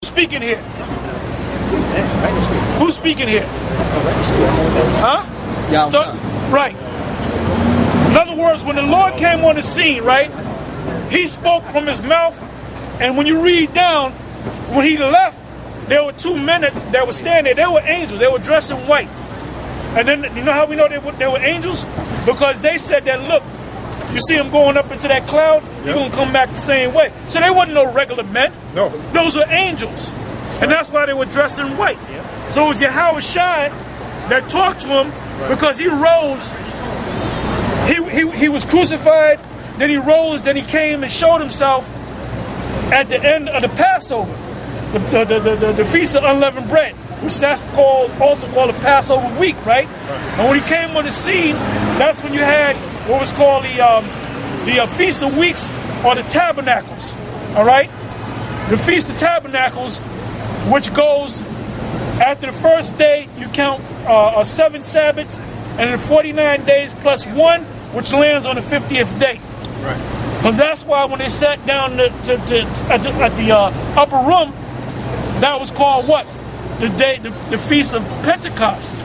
Speaking here? Who's speaking here? Huh? Right. In other words, when the Lord came on the scene, right, he spoke from his mouth, and when you read down, when he left, there were two men that were standing there. They were angels. They were dressed in white. And then, you know how we know they were angels? Because they said that, look, you see them going up into that cloud, you're going to come back the same way. So they wasn't no regular men. No. Those were angels. And that's why they were dressed in white. So it was Yahweh Shai that talked to him because he rose. He was crucified, then he rose, then he came and showed himself at the end of the Passover, the Feast of Unleavened Bread, which that's also called the Passover week, right? And when he came on the scene, that's when you had what was called the Feast of Weeks or the Tabernacles, all right? The Feast of Tabernacles, which goes after the first day, you count 7 Sabbaths, and then 49 days plus 1, which lands on the 50th day. Right. Because that's why when they sat down at the upper room, that was called what? The Feast of Pentecost.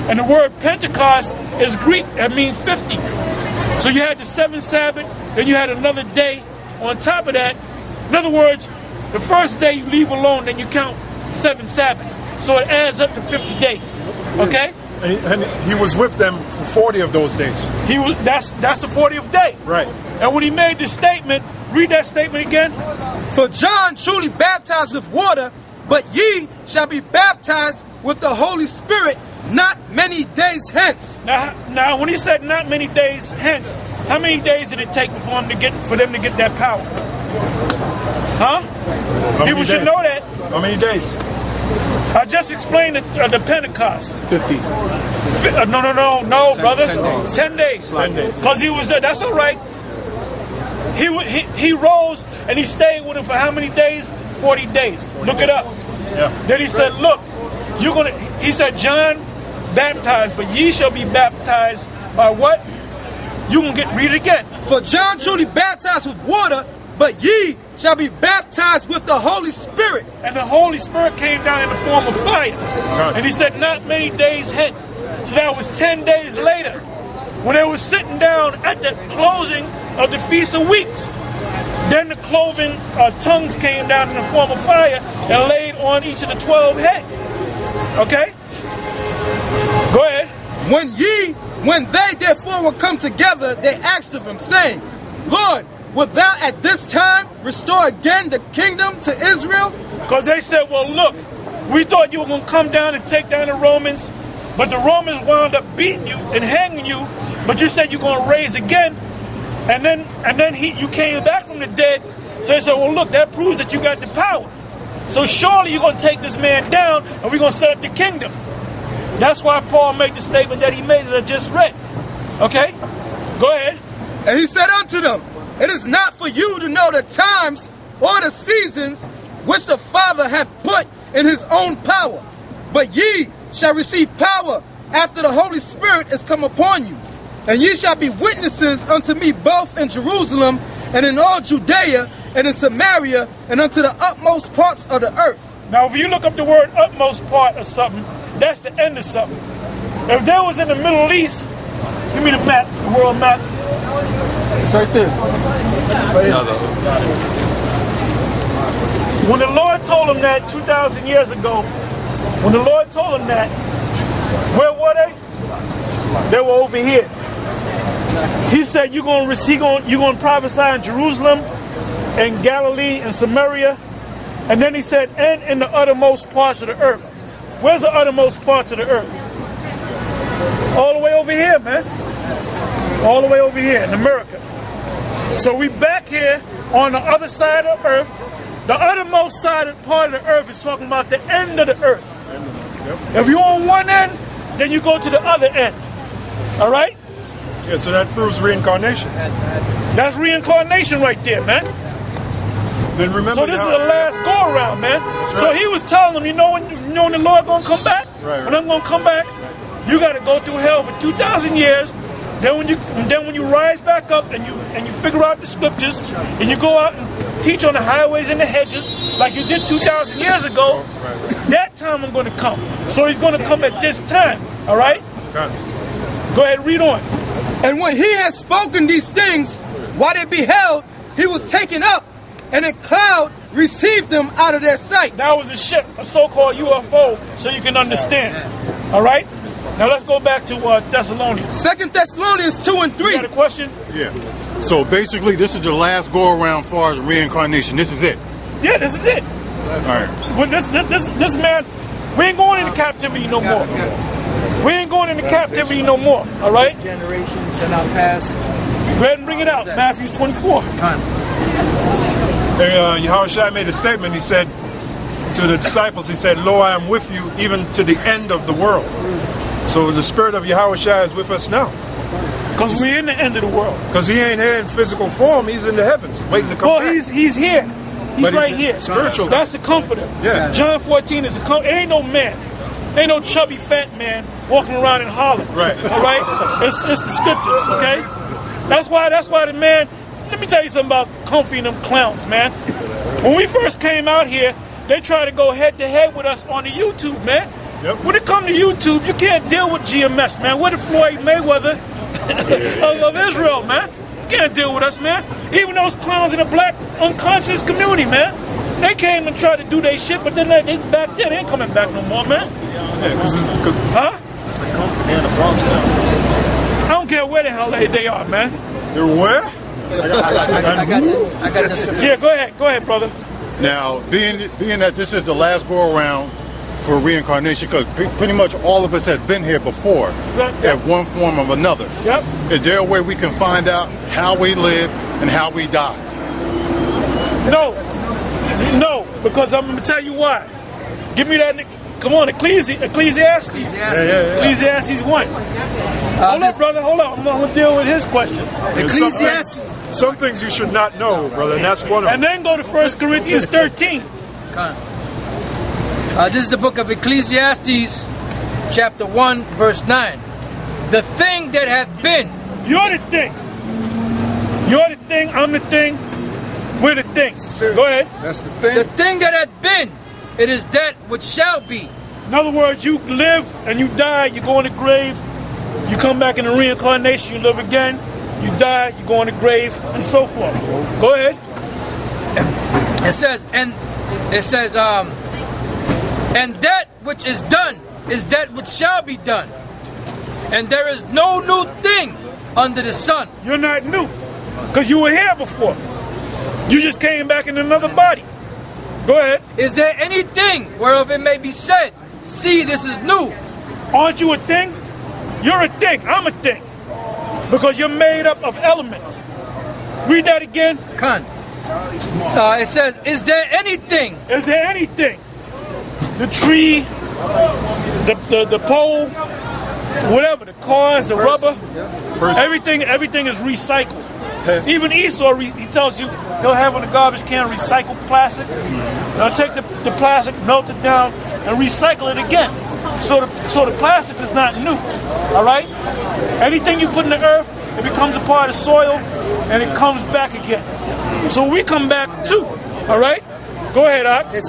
And the word Pentecost is Greek. That means 50. So you had the 7th Sabbath, then you had another day on top of that. In other words, the first day you leave alone, then you count 7 Sabbaths. So it adds up to 50 days. Okay? And he was with them for 40 of those days. That's the 40th day. Right. And when he made this statement, read that statement again. For John truly baptized with water, but ye shall be baptized with the Holy Spirit not many days hence. Now when he said not many days hence, how many days did it take for them to get that power? Huh? People should know that. How many days? I just explained the Pentecost. 50. No, brother. 10 days. 10 days. 10 days. Because he was there. That's all right. He rose and he stayed with him for how many days? 40 days. Look it up. Yeah. Then he said, look, he said, John baptized, but ye shall be baptized by what? You can read it again. For John truly baptized with water, but ye shall be baptized with the Holy Spirit. And the Holy Spirit came down in the form of fire. God. And he said, not many days hence. So that was 10 days later, when they were sitting down at the closing of the Feast of Weeks. Then the cloven tongues came down in the form of fire and laid on each of the 12 heads. Okay? Go ahead. When they therefore were come together, they asked of him, saying, Lord, wilt thou at this time restore again the kingdom to Israel? Because they said, well, look, we thought you were going to come down and take down the Romans, but the Romans wound up beating you and hanging you, but you said you're going to raise again, and then you came back from the dead. So they said, well, look, that proves that you got the power. So surely you're going to take this man down, and we're going to set up the kingdom. That's why Paul made the statement that he made that I just read. Okay? Go ahead. And he said unto them, it is not for you to know the times or the seasons which the Father hath put in his own power, but ye shall receive power after the Holy Spirit is come upon you. And ye shall be witnesses unto me both in Jerusalem and in all Judea and in Samaria and unto the utmost parts of the earth. Now, if you look up the word utmost part of something, that's the end of something. If there was in the Middle East, give me the map, the world map. It's right there. When the Lord told him that 2,000 years ago, when the Lord told him that, where were they? They were over here. He said, you're going to prophesy in Jerusalem and Galilee and Samaria. And then he said, and in the uttermost parts of the earth. Where's the uttermost parts of the earth? All the way over here, man. All the way over here in America. So we back here on the other side of the earth. The uttermost side of part of the earth is talking about the end of the earth. If you're on one end, then you go to the other end. All right? Yeah, so that proves reincarnation. That's reincarnation right there, man. Then remember. So this is the last go around, man. Right. So he was telling them, you know when the Lord gonna come back? Right. When I'm gonna come back, you gotta go through hell for 2,000 years. Then when you rise back up and you figure out the scriptures and you go out and teach on the highways and the hedges like you did 2,000 years ago, that time I'm going to come. So he's going to come at this time. All right? Go ahead, read on. And when he had spoken these things, while they beheld, he was taken up, and a cloud received them out of their sight. That was a ship, a so-called UFO, so you can understand. All right? Now let's go back to Thessalonians. 2 Thessalonians 2 and 3. You got a question? Yeah. So basically, this is the last go around as far as reincarnation. This is it. Yeah, this is it. All right. Well, this man, we ain't going into captivity no more. We ain't going into captivity no more. All right? Generation shall not pass. Go ahead and bring it out. Matthew 24. Yahushua made a statement. He said to the disciples, he said, "Lo, I am with you even to the end of the world." So the spirit of Yahushua is with us now. Because we're in the end of the world. Because he ain't here in physical form. He's in the heavens waiting to come Well, back. he's here. He's But right here. spiritual. That's the comforter. Yeah. John 14 is a comforter. It ain't no man. Ain't no chubby fat man walking around in Harlem. Right. All right? It's the scriptures, okay? That's why the man, let me tell you something about Comfy and them clowns, man. When we first came out here, they tried to go head to head with us on the YouTube, man. Yep. When it comes to YouTube, you can't deal with GMS, man. We're the Floyd Mayweather of Israel, man. You can't deal with us, man. Even those clowns in the black unconscious community, man. They came and tried to do their shit, but then they back there. They ain't coming back no more, man. Yeah, because Huh? I don't care where the hell they are, man. they're where? I got this. Yeah, go ahead, brother. Now, being that this is the last go around for reincarnation, because pretty much all of us have been here before, Yep. in one form or another. Yep. Is there a way we can find out how we live and how we die? No, because I'm going to tell you why. Give me that. Come on, Ecclesiastes. Ecclesiastes 1. Hold up, brother. Hold up. I'm going to deal with his question. Ecclesiastes. Some things you should not know, brother, and that's one of them. And then go to 1 Corinthians 13. This is the book of Ecclesiastes, chapter 1, verse 9. The thing that hath been. You're the thing. You're the thing. I'm the thing. We're the things. Go ahead. That's the thing. The thing that hath been. It is that which shall be. In other words, you live and you die, you go in the grave, you come back in the reincarnation, you live again, you die, you go in the grave, and so forth. Go ahead. It says, and that which is done is that which shall be done. And there is no new thing under the sun. You're not new, because you were here before. You just came back in another body. Go ahead. Is there anything whereof it may be said, see, this is new? Aren't you a thing? You're a thing. I'm a thing. Because you're made up of elements. Read that again. It says, is there anything? Is there anything? The tree, the pole, whatever, the cars, the rubber, everything is recycled. Even Esau, he tells you he'll have on the garbage can recycled plastic. They'll take the plastic, melt it down, and recycle it again. So the plastic is not new. All right? Anything you put in the earth, it becomes a part of soil, and it comes back again. So we come back too. All right? Go ahead, Ak. It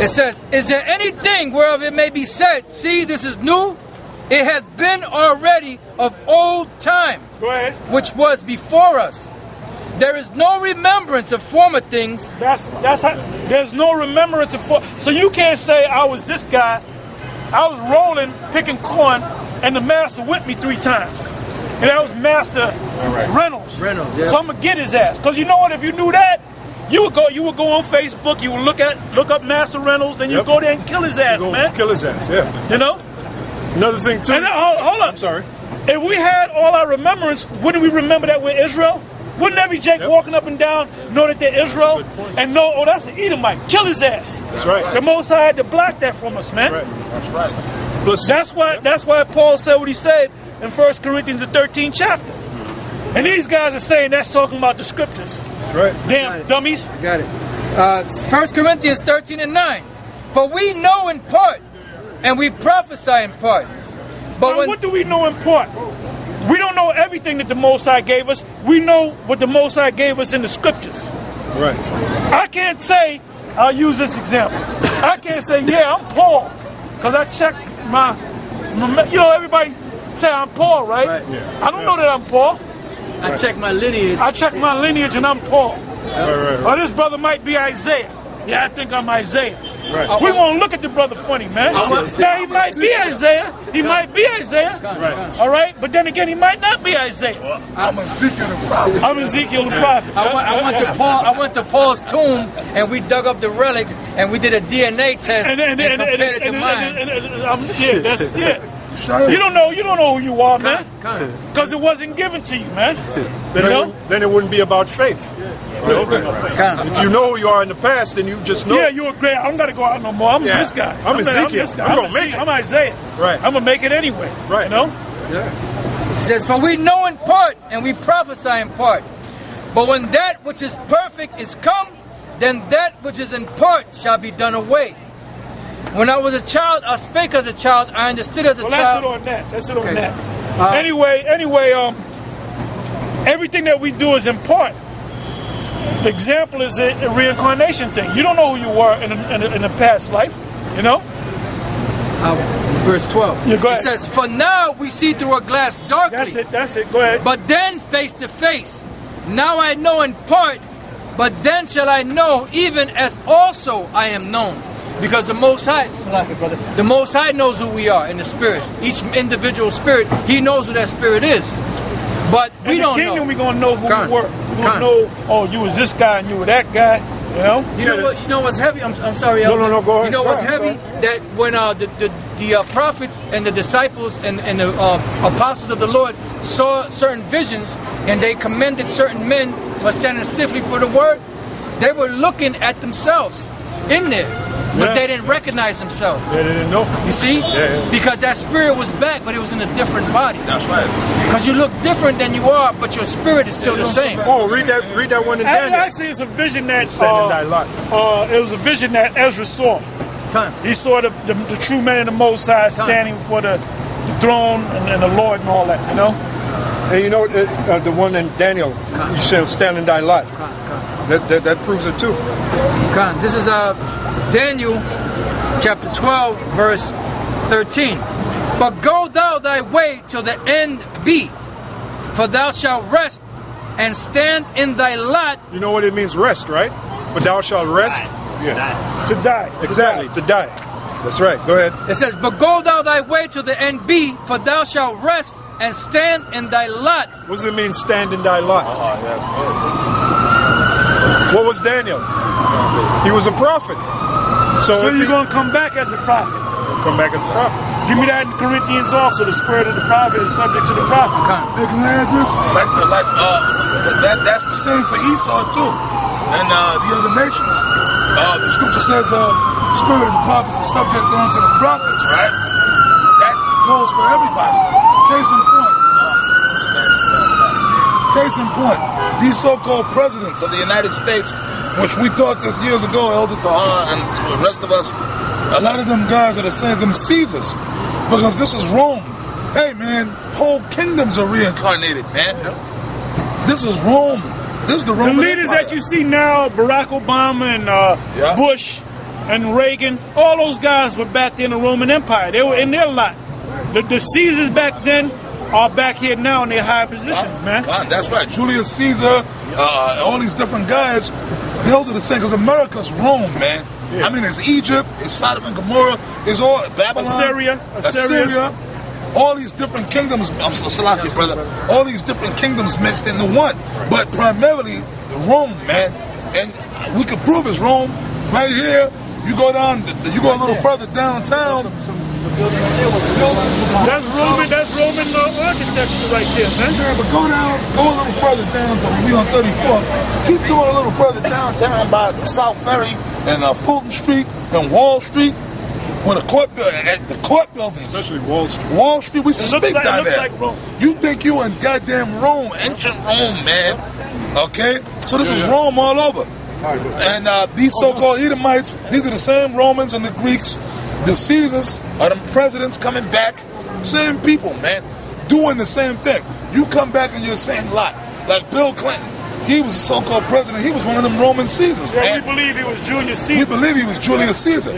says, is there anything whereof it may be said, see, this is new? It hath been already of old time, Go ahead. which was before us. There is no remembrance of former things. That's how. There's no remembrance of. So you can't say I was this guy. I was rolling, picking corn, and the master whipped me 3 times. And that was Master Reynolds. Yeah. So I'm gonna get his ass. Cause you know what? If you knew that, you would go on Facebook. You would look up Master Reynolds, and you go there and kill his ass, man. Kill his ass, yeah. You know. Another thing, too. And hold up. I'm sorry. If we had all our remembrance, wouldn't we remember that we're Israel? Wouldn't every Jake walking up and down know that they're Israel and know, oh, that's an Edomite? Kill his ass. That's right. The Most High had to block that from us, man. That's right. Plus, That's why Paul said what he said in 1 Corinthians the 13th chapter. And these guys are saying that's talking about the scriptures. That's right. Damn dummies. Got it. 1 Corinthians 13 and 9. For we know in part, and we prophesy in part. But Now, what do we know in part? We don't know everything that the Most High gave us. We know what the Most High gave us in the scriptures. Right. I can't say, I'll use this example. I can't say, yeah, I'm Paul, because I checked my, you know, everybody say I'm Paul, right? Right. I don't know that I'm Paul. I check my lineage. I check my lineage and I'm Paul. Right. Or this brother might be Isaiah. Yeah, I think I'm Isaiah. Right. We're going to look at the brother funny, man. Now, he might be Isaiah. He might be Isaiah. Right. All right? But then again, he might not be Isaiah. I'm Ezekiel the prophet. I'm Ezekiel the prophet. I went to Paul's tomb and we dug up the relics and we did a DNA test and compared it to mine. Yeah, that's it. You don't know who you are, man. Because it wasn't given to you, man. Then it wouldn't be about faith. If you know who you are in the past, then you just know. Yeah, you're great. I'm gonna go out no more. I'm this guy. I'm Ezekiel. I'm gonna make it. I'm Isaiah. Right. I'm gonna make it anyway. Right. You know? It says, for we know in part and we prophesy in part. But when that which is perfect is come, then that which is in part shall be done away. When I was a child, I spake as a child, I understood as a child. That's it on that. Anyway, everything that we do is in part. The example is a reincarnation thing. You don't know who you were in a past life, you know? Verse 12. Yeah, go ahead. It says, for now we see through a glass darkly. That's it. Go ahead. But then face to face. Now I know in part, but then shall I know even as also I am known. Because the Most High, the Most High knows who we are in the spirit. Each individual spirit, He knows who that spirit is. But we don't know. In the kingdom, we're going to know who we were. We're going to know, oh, you was this guy and you were that guy. You know? You know what's heavy? I'm sorry, Elder. No, go ahead. You know what's heavy? That when the prophets and the disciples and the apostles of the Lord saw certain visions and they commended certain men for standing stiffly for the word, they were looking at themselves in there. But they didn't recognize themselves. They didn't know. You see? Yeah. Because that spirit was back, but it was in a different body. That's right. Because you look different than you are, but your spirit is still the same. Oh, read that one in Daniel. Actually, it's a vision that Stand it was a vision that Ezra saw. He saw the true men of the Most High standing before the throne and the Lord and all that. You know. And you know the one in Daniel, you said stand in thy lot. That proves it too. This is Daniel chapter 12 verse 13. But go thou thy way till the end be, for thou shalt rest and stand in thy lot. You know what it means, rest, right? For thou shalt rest. Yeah. To die. Exactly, to die. That's right. Go ahead. It says, but go thou thy way till the end be, for thou shalt rest and stand in thy lot. What does it mean, stand in thy lot? What was Daniel? He was a prophet. So you're going to come back as a prophet. Come back as a prophet. Give me that in Corinthians also. The spirit of the prophet is subject to the prophets. Hey, can I add this? That's the same for Esau too, and the other nations. The scripture says the spirit of the prophets is subject unto the prophets, right? That goes for everybody. Case in point, these so-called presidents of the United States, which we taught this years ago, Elder Tahar and the rest of us, a lot of them guys are saying them Caesars, because this is Rome. Hey man, whole kingdoms are reincarnated, man. This is Rome. This is the Roman The leaders Empire. that you see now, Barack Obama and Bush and Reagan, all those guys were back there in the Roman Empire. They were in their lot. The Caesars back then are back here now in their high positions, man. That's right. Julius Caesar, all these different guys, those are the same, because America's Rome, man. Yeah. I mean, it's Egypt, it's Sodom and Gomorrah, it's all Babylon, Assyria, all these different kingdoms. I'm so Salaki, brother. All these different kingdoms mixed into one, but primarily Rome, man. And we could prove it's Rome right here. You go down, you go a little further downtown. That's Roman architecture right there, man. Yeah, but go a little further down to we on 34th. Keep going a little further downtown by South Ferry and Fulton Street and Wall Street, where the court buildings. Especially Wall Street. Wall Street, we should speak down there. Like Rome. You think you in goddamn Rome, ancient Rome, man. Okay? So this is Rome all over. And these so-called Edomites, these are the same Romans and the Greeks. The Caesars are them presidents coming back. Same people, man. doing the same thing. You come back and you're saying lot. Like Bill Clinton, he was a so-called president. He was one of them Roman Caesars, Yeah, man. we believe he was Julius Caesar. We believe he was Julius Caesar.